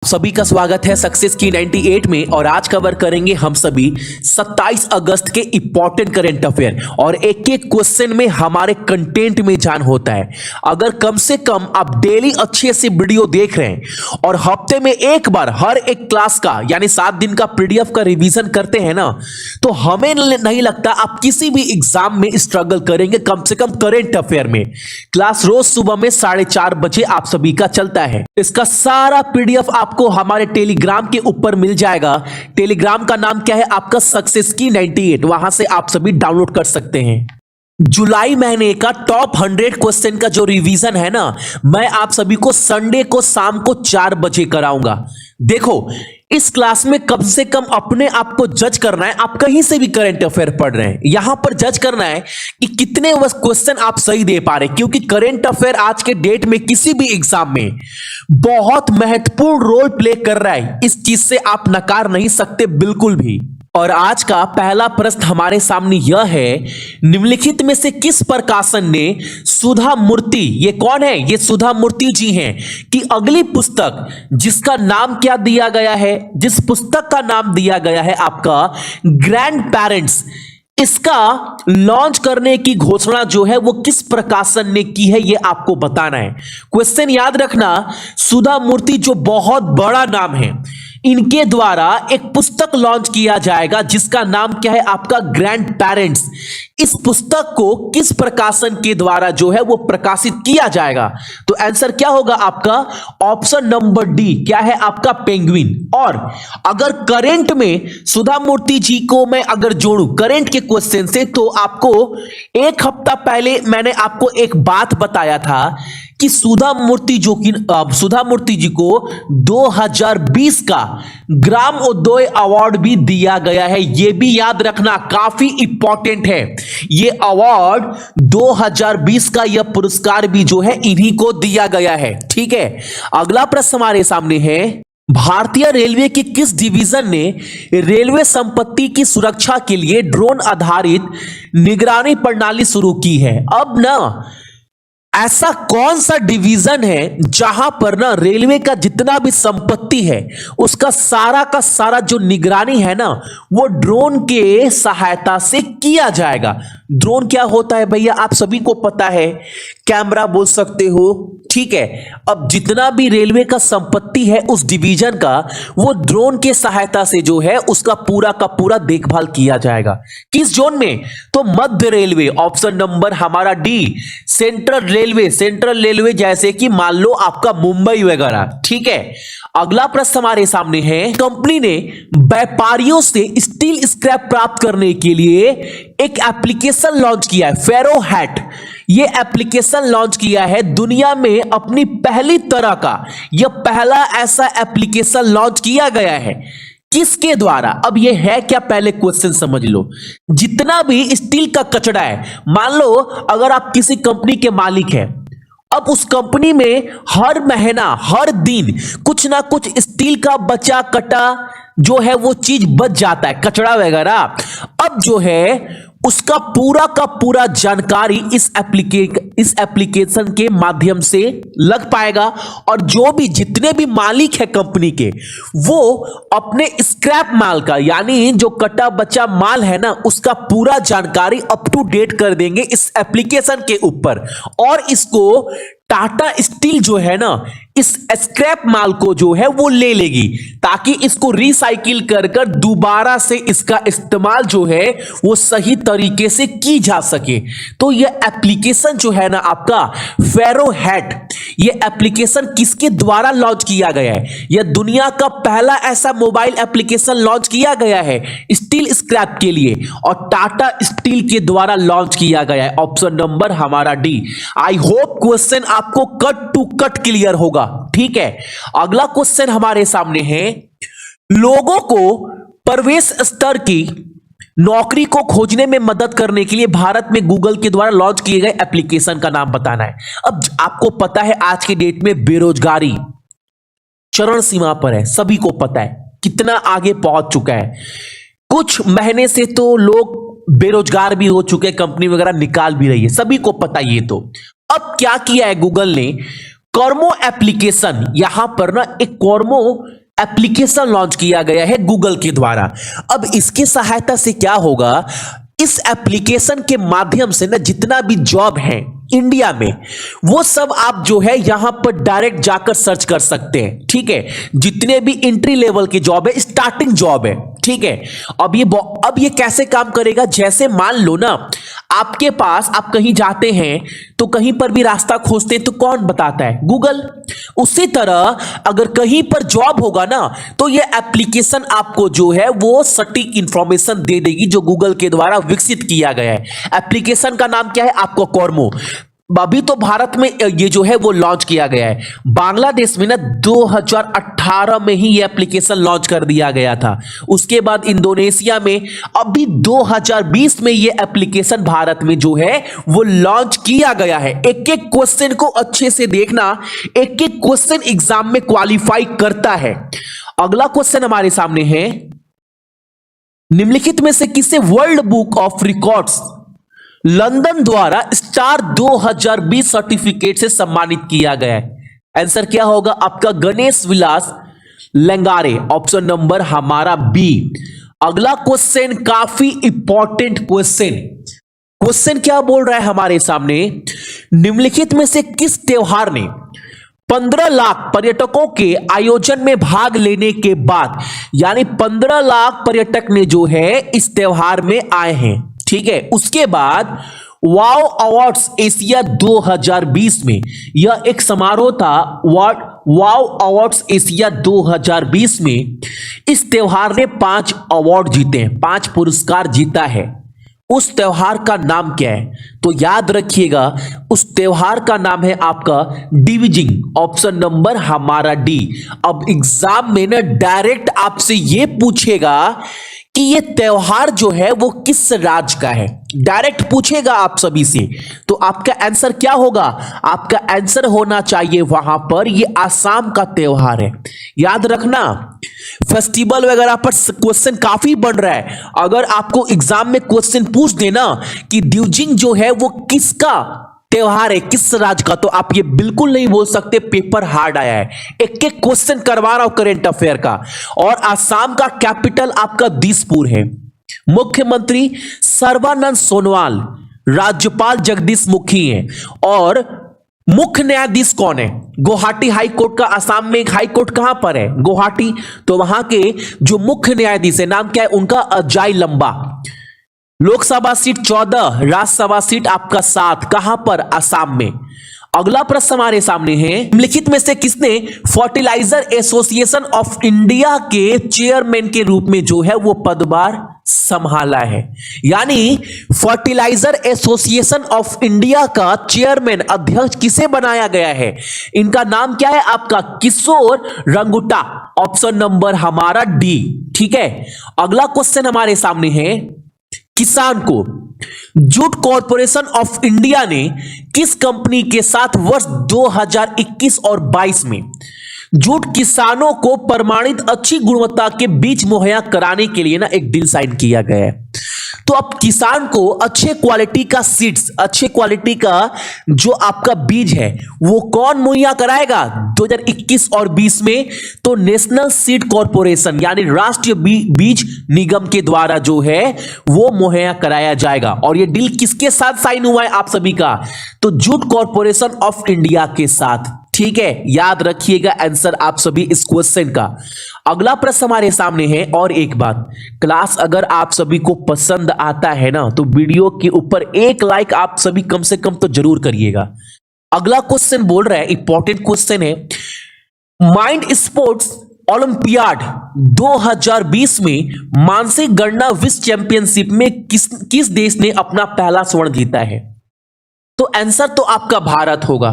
सभी का स्वागत है सक्सेस की 98 में। और आज कवर करेंगे हम सभी 27 अगस्त के इंपॉर्टेंट करंट अफेयर और एक एक क्वेश्चन में हमारे कंटेंट में जान होता है। अगर कम से कम आप डेली अच्छे से वीडियो देख रहे हैं और हफ्ते में एक बार हर एक क्लास का यानी 7 दिन का पीडीएफ का रिवीजन करते हैं ना, तो हमें नहीं लगता आप किसी भी एग्जाम में स्ट्रगल करेंगे। कम से कम करंट अफेयर में क्लास रोज सुबह में 4:30 बजे आप सभी का चलता है। इसका सारा पीडीएफ आपको हमारे टेलीग्राम के ऊपर मिल जाएगा। टेलीग्राम का नाम क्या है आपका? सक्सेस की 98। वहां से आप सभी डाउनलोड कर सकते हैं। जुलाई महीने का टॉप 100 क्वेश्चन का जो रिवीजन है ना, मैं आप सभी को संडे को शाम को 4 बजे कराऊंगा। देखो, इस क्लास में कम से कम अपने आप को जज करना है। आप कहीं से भी करंट अफेयर पढ़ रहे हैं, यहां पर जज करना है कि कितने क्वेश्चन आप सही दे पा रहे हैं, क्योंकि करंट अफेयर आज के डेट में किसी भी एग्जाम में बहुत महत्वपूर्ण रोल प्ले कर रहा है। इस चीज से आप नकार नहीं सकते बिल्कुल भी। और आज का पहला प्रश्न हमारे सामने यह है, निम्नलिखित में से किस प्रकाशन ने सुधा मूर्ति, ये कौन है? ये सुधा मूर्ति जी हैं, कि अगली पुस्तक जिसका नाम क्या दिया गया है, जिस पुस्तक का नाम दिया गया है आपका ग्रैंड पेरेंट्स, इसका लॉन्च करने की घोषणा जो है वो किस प्रकाशन ने की है, ये आपको बताना है। क्वेश्चन याद रखना, सुधा मूर्ति जो बहुत बड़ा नाम है, इनके द्वारा एक पुस्तक लॉन्च किया जाएगा जिसका नाम क्या है आपका ग्रैंड पेरेंट्स। इस पुस्तक को किस प्रकाशन के द्वारा जो है वो प्रकाशित किया जाएगा? तो आंसर क्या होगा आपका? ऑप्शन नंबर डी, क्या है आपका? पेंगुइन। और अगर करंट में सुधा मूर्ति जी को मैं अगर जोड़ूं करंट के क्वेश्चन से, तो आपको एक हफ्ता पहले मैंने आपको एक बात बताया था कि सुधा मूर्ति जी को 2020 का ग्राम उदय अवार्ड भी दिया गया है। यह भी याद रखना, काफी इंपॉर्टेंट है। यह अवार्ड 2020 का यह पुरस्कार भी जो है इन्हीं को दिया गया है। ठीक है, अगला प्रश्न हमारे सामने है, भारतीय रेलवे की किस डिवीजन ने रेलवे संपत्ति की सुरक्षा के लिए ड्रोन आधारित निगरानी प्रणाली शुरू की है? अब ना, ऐसा कौन सा डिवीजन है जहां पर ना रेलवे का जितना भी संपत्ति है उसका सारा का सारा जो निगरानी है ना, वो ड्रोन के सहायता से किया जाएगा। ड्रोन क्या होता है भैया, आप सभी को पता है, कैमरा बोल सकते हो। ठीक है, अब जितना भी रेलवे का संपत्ति है उस डिवीजन का, वो ड्रोन के सहायता से जो है उसका पूरा का पूरा देखभाल किया जाएगा। किस जोन में? तो मध्य रेलवे, ऑप्शन नंबर हमारा डी। सेंट्रल रेलवे जैसे कि मान लो आपका मुंबई वगैरह। ठीक है, अगला प्रश्न हमारे सामने है, कंपनी ने व्यापारियों से स्टील स्क्रैप प्राप्त करने के लिए एक एप्लीकेशन लॉन्च किया है, फेरो हैट। ये एप्लीकेशन लॉन्च किया है दुनिया में अपनी पहली तरह का, यह पहला ऐसा एप्लीकेशन लॉन्च किया गया है। किसके द्वारा? अब ये है क्या, पहले क्वेश्चन समझ लो। जितना भी स्टील का कचरा है, मान लो अगर आप किसी कंपनी के मालिक हैं, अब उस कंपनी में हर महीना हर दिन कुछ ना कुछ स्टील का बचा कटा जो है वो चीज बच जाता है, कचरा वगैरह। अब जो है उसका पूरा का पूरा जानकारी इस एप्लीकेशन के माध्यम से लग पाएगा, और जो भी जितने भी मालिक है कंपनी के, वो अपने स्क्रैप माल का यानी जो कटा बचा माल है ना, उसका पूरा जानकारी अप टू डेट कर देंगे इस एप्लीकेशन के ऊपर। और इसको टाटा स्टील जो है ना, इस स्क्रैप माल को जो है वो ले लेगी, ताकि इसको रिसाइकिल कर कर दोबारा से इसका इस्तेमाल जो है वो सही तरीके से की जा सके। तो ये एप्लीकेशन जो है ना आपका फेरो हैट, ये एप्लीकेशन किसके द्वारा लॉन्च किया गया है? यह दुनिया का पहला ऐसा मोबाइल एप्लीकेशन लॉन्च किया गया है स्टील स्क्रैप के लिए, और टाटा स्टील के द्वारा लॉन्च किया गया है। ऑप्शन नंबर हमारा डी। आई होप क्वेश्चन आपको कट टू कट क्लियर होगा। ठीक है, अगला क्वेश्चन हमारे सामने है, लोगों को प्रवेश स्तर की नौकरी को खोजने में मदद करने के लिए भारत में गूगल के द्वारा लॉन्च किए गए एप्लीकेशन का नाम बताना है। अब आपको पता है आज के डेट में बेरोजगारी चरण सीमा पर है, सभी को पता है कितना आगे पहुंच चुका है। कुछ महीने से तो लोग बेरोजगार भी हो चुके, कंपनी वगैरह निकाल भी रही है, सभी को पता। ये तो अब क्या किया है गूगल ने, कर्मो एप्लीकेशन, यहां पर ना एक कर्मो एप्लीकेशन लॉन्च किया गया है गूगल के द्वारा। अब इसकी सहायता से क्या होगा, इस एप्लीकेशन के माध्यम से ना जितना भी जॉब है इंडिया में वो सब आप जो है यहां पर डायरेक्ट जाकर सर्च कर सकते हैं। ठीक है, जितने भी एंट्री लेवल की जॉब है, स्टार्टिंग जॉब है, ठीक है। अब ये कैसे काम करेगा, जैसे मान लो ना आपके पास, आप कहीं जाते हैं तो कहीं पर भी रास्ता खोजते हैं तो कौन बताता है, गूगल। उसी तरह अगर कहीं पर जॉब होगा ना तो ये एप्लीकेशन आपको जो है वो सटीक इंफॉर्मेशन दे देगी, जो गूगल के द्वारा विकसित किया गया है। एप्लीकेशन का नाम क्या है आपको, कर्मो। अभी तो भारत में ये जो है वो लॉन्च किया गया है, बांग्लादेश में ना 2018 में ही ये एप्लीकेशन लॉन्च कर दिया गया था। उसके बाद इंडोनेशिया में, अभी 2020 में ये एप्लीकेशन भारत में जो है वो लॉन्च किया गया है। एक एक क्वेश्चन को अच्छे से देखना, एक एक क्वेश्चन एग्जाम में क्वालिफाई करता है। अगला क्वेश्चन हमारे सामने है, निम्नलिखित में से किसे world book of records London द्वारा स्टार 2020 सर्टिफिकेट से सम्मानित किया गया है? आंसर क्या होगा आपका, गणेश विलास लंगारे, ऑप्शन नंबर हमारा बी। अगला क्वेश्चन काफी इंपॉर्टेंट क्वेश्चन क्या बोल रहा है हमारे सामने, निम्नलिखित में से किस त्योहार ने 15 लाख पर्यटकों के आयोजन में भाग लेने के बाद, यानी 15 लाख पर्यटक ने जो है इस त्योहार में आए हैं, ठीक है। उसके बाद वाव अवार्ड्स एशिया 2020 में, यह एक समारोह था, वाव अवार्ड्स एशिया 2020 में इस त्योहार ने 5 अवार्ड जीते हैं, 5 पुरस्कार जीता है। उस त्योहार का नाम क्या है, तो याद रखिएगा उस त्योहार का नाम है आपका डिविजिंग, ऑप्शन नंबर हमारा डी। अब एग्जाम में ना डायरेक्ट आपसे यह पूछेगा कि ये त्योहार जो है वो किस राज्य का है, डायरेक्ट पूछेगा आप सभी से, तो आपका आंसर क्या होगा, आपका आंसर होना चाहिए वहां पर ये आसाम का त्योहार है। याद रखना, फेस्टिवल वगैरह पर क्वेश्चन काफी बन रहा है। अगर आपको एग्जाम में क्वेश्चन पूछ देना कि ड्यूजिंग जो है वो किसका त्योहार है, किस राज्य का, तो आप ये बिल्कुल नहीं बोल सकते पेपर हार्ड आया है। एक एक क्वेश्चन करवा रहा हूं करेंट अफेयर का। और आसाम का कैपिटल आपका दिसपुर है। मुख्यमंत्री सर्बानंद सोनोवाल, राज्यपाल जगदीश मुखी हैं, और मुख्य न्यायाधीश कौन है, गुवाहाटी हाई कोर्ट का। आसाम में एक हाई कोर्ट कहां पर है, गुवाहाटी। तो वहां के जो मुख्य न्यायाधीश है नाम क्या है उनका, अजय लंबा। लोकसभा सीट 14, राज्यसभा सीट आपका 7, कहां पर, आसाम में। अगला प्रश्न हमारे सामने है, निम्नलिखित में से किसने फर्टिलाइजर एसोसिएशन ऑफ इंडिया के चेयरमैन के रूप में जो है वो पदभार संभाला है। यानी फर्टिलाइजर एसोसिएशन ऑफ इंडिया का चेयरमैन, अध्यक्ष किसे बनाया गया है, इनका नाम क्या है आपका, किशोर रंगुटा, ऑप्शन नंबर हमारा डी, ठीक है। अगला क्वेश्चन हमारे सामने है, किसान को जूट कॉर्पोरेशन ऑफ इंडिया ने किस कंपनी के साथ वर्ष 2021 और 22 में जूट किसानों को प्रमाणित अच्छी गुणवत्ता के बीज मुहैया कराने के लिए ना एक डील साइन किया गया है। तो अब किसान को अच्छे क्वालिटी का सीड्स, अच्छे क्वालिटी का जो आपका बीज है वो कौन मुहैया कराएगा 2021 और 20 में, तो नेशनल सीड कॉर्पोरेशन यानी राष्ट्रीय बीज निगम के द्वारा जो है वो मुहैया कराया जाएगा। और ये डील किसके साथ साइन हुआ है आप सभी का, तो जूट कॉर्पोरेशन ऑफ इंडिया के साथ, ठीक है। याद रखिएगा आंसर आप सभी इस क्वेश्चन का। अगला प्रश्न हमारे सामने है, और एक बात, क्लास अगर आप सभी को पसंद आता है ना तो वीडियो के ऊपर एक लाइक आप सभी कम से कम तो जरूर करिएगा। अगला क्वेश्चन बोल रहा है, इंपॉर्टेंट क्वेश्चन है, माइंड स्पोर्ट्स ओलंपियाड 2020 में मानसिक गणना विश्व चैंपियनशिप में किस देश ने अपना पहला स्वर्ण जीता है, तो आंसर तो आपका भारत होगा।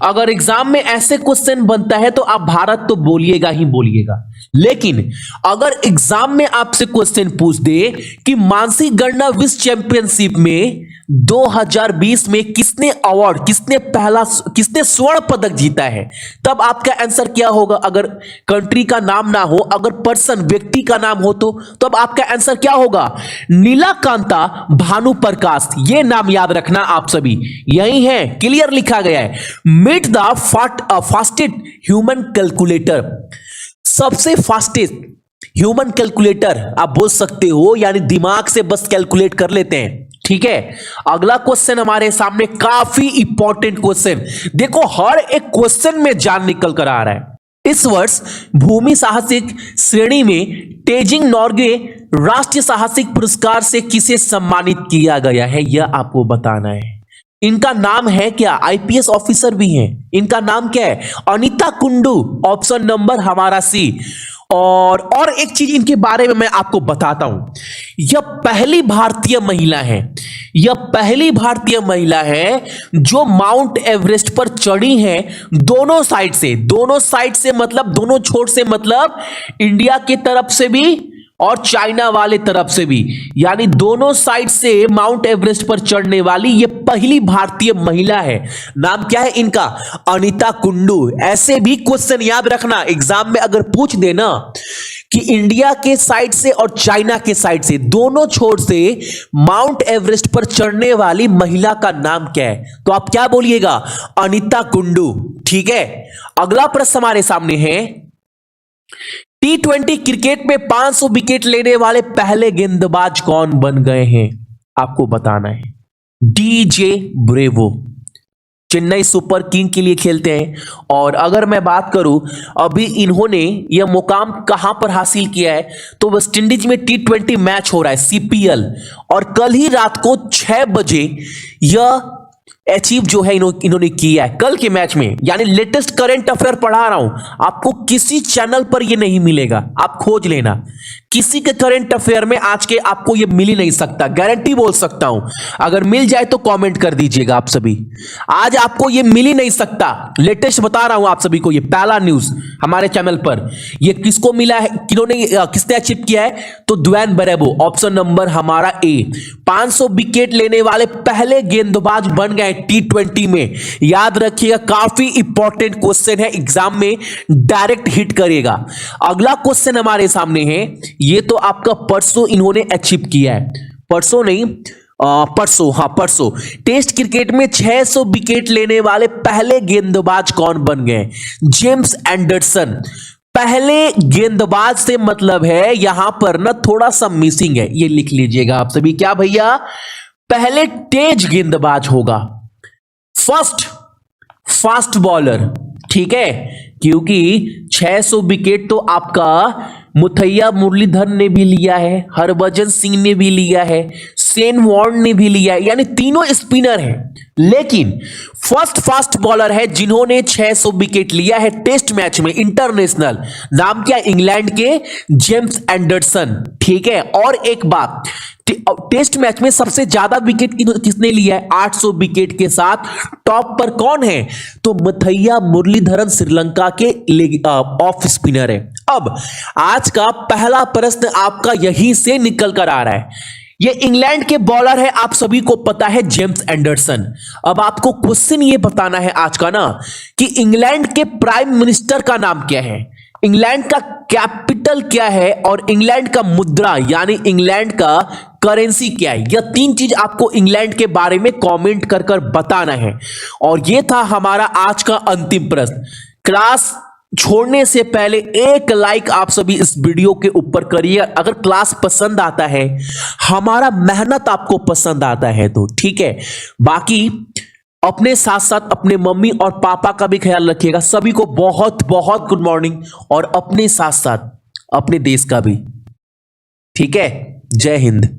अगर एग्जाम में ऐसे क्वेश्चन बनता है तो आप भारत तो बोलिएगा ही बोलिएगा, लेकिन अगर एग्जाम में आपसे क्वेश्चन पूछ दे कि मानसिक गणना विश्व चैंपियनशिप में 2020 में किसने अवार्ड, किसने स्वर्ण पदक जीता है, तब आपका आंसर क्या होगा। अगर कंट्री का नाम ना हो, अगर पर्सन व्यक्ति का नाम हो तो तब आपका आंसर क्या होगा, नीलाकांता भानु प्रकाश। ये नाम याद रखना आप सभी, यही है, क्लियर लिखा गया है। Meet the fastest human calculator, सबसे फास्टेस्ट ह्यूमन कैलकुलेटर आप बोल सकते हो, यानी दिमाग से बस कैलकुलेट कर लेते हैं। ठीक है, अगला क्वेश्चन हमारे सामने काफी इंपॉर्टेंट क्वेश्चन। देखो हर एक क्वेश्चन में जान निकल कर आ रहा है। इस वर्ष भूमि साहसिक श्रेणी में तेजिंग नॉर्गे राष्ट्रीय साहसिक पुरस्कार से किसे सम्मानित किया गया है, यह आपको बताना है। इनका नाम है क्या? आईपीएस ऑफिसर भी हैं। इनका नाम क्या है? अनीता कुंडू, ऑप्शन नंबर हमारा सी। और एक चीज इनके बारे में मैं आपको बताता हूं, यह पहली भारतीय महिला है, यह पहली भारतीय महिला है जो माउंट एवरेस्ट पर चढ़ी है दोनों साइड से। दोनों साइड से मतलब दोनों छोर से, मतलब इंडिया की तरफ से भी और चाइना वाले तरफ से भी, यानी दोनों साइड से माउंट एवरेस्ट पर चढ़ने वाली ये पहली भारतीय महिला है। नाम क्या है इनका? अनीता कुंडू। ऐसे भी क्वेश्चन याद रखना, एग्जाम में अगर पूछ देना कि इंडिया के साइड से और चाइना के साइड से, दोनों छोर से माउंट एवरेस्ट पर चढ़ने वाली महिला का नाम क्या है, तो आप क्या बोलिएगा? अनीता कुंडू। ठीक है, अगला प्रश्न हमारे सामने है, T20 क्रिकेट में 500 विकेट लेने वाले पहले गेंदबाज कौन बन गए हैं, आपको बताना है। DJ Bravo Chennai Super King के लिए खेलते हैं। और अगर मैं बात करूं अभी इन्होंने यह मुकाम कहां पर हासिल किया है, तो वेस्टइंडीज में T20 मैच हो रहा है सीपीएल, और कल ही रात को 6 बजे यह अचीव जो है इन्होंने किया है कल के मैच में। यानी लेटेस्ट करंट अफेयर पढ़ा रहा हूं आपको, किसी चैनल पर यह नहीं मिलेगा, आप खोज लेना। किसी के करंट अफेयर में आज के आपको यह मिल ही नहीं सकता, गारंटी बोल सकता हूं। अगर मिल जाए तो कमेंट कर दीजिएगा आप सभी। आज आपको यह मिल ही नहीं सकता, लेटेस्ट बता रहा हूं आप सभी को, यह पहला न्यूज हमारे चैनल पर। यह किसको मिला है, किसने अचीव किया है, तो ड्वेन ब्रेवो, ऑप्शन नंबर हमारा ए। 500 विकेट लेने वाले पहले गेंदबाज बन गए T20 में। याद रखिएगा, काफी इंपॉर्टेंट क्वेश्चन है, एग्जाम में डायरेक्ट हिट करेगा। अगला क्वेश्चन हमारे सामने है, ये तो आपका परसों इन्होंने अचीव किया है, परसों नहीं परसों। टेस्ट क्रिकेट में 600 विकेट लेने वाले पहले गेंदबाज कौन बन गए? James Anderson. पहले गेंदबाज से मतलब है यहां पर ना थोड़ा सा मिसिंग है, ये लिख लीजिएगा आप सभी। क्या भैया? पहले तेज गेंदबाज होगा, फर्स्ट फास्ट बॉलर। ठीक है, क्योंकि 600 विकेट तो आपका मुथैया मुरलीधरन ने भी लिया है, हरभजन सिंह ने भी लिया है, शेन वॉर्न ने भी लिया है, यानी तीनों स्पिनर हैं। लेकिन फर्स्ट फास्ट बॉलर है जिन्होंने 600 विकेट लिया है टेस्ट मैच में, इंटरनेशनल। नाम क्या? इंग्लैंड के जेम्स एंडरसन। ठीक है, और एक बात, टेस्ट मैच में सबसे ज्यादा विकेट किसने लिया है? 800 विकेट के साथ टॉप पर कौन है? तो मुथैया मुरलीधरन श्रीलंका के ऑफ स्पिनर है। अब आज का पहला प्रश्न आपका यहीं से निकल कर आ रहा है। ये इंग्लैंड के बॉलर है, आप सभी को पता है, जेम्स एंडरसन। अब आपको क्वेश्चन ये बताना है आज का ना कि इंग्लैंड के प्राइम मिनिस्टर का नाम क्या है, इंग्लैंड का कैपिटल क्या है, और इंग्लैंड का मुद्रा यानी इंग्लैंड का करेंसी क्या है। यह 3 चीज आपको इंग्लैंड के बारे में कमेंट कर कर बताना है। और यह था हमारा आज का अंतिम प्रश्न। क्लास छोड़ने से पहले एक लाइक आप सभी इस वीडियो के ऊपर करिए, अगर क्लास पसंद आता है, हमारा मेहनत आपको पसंद आता है तो। ठीक है, बाकी अपने साथ साथ अपने मम्मी और पापा का भी ख्याल रखिएगा। सभी को बहुत बहुत गुड मॉर्निंग, और अपने साथ साथ अपने देश का भी। ठीक है, जय हिंद।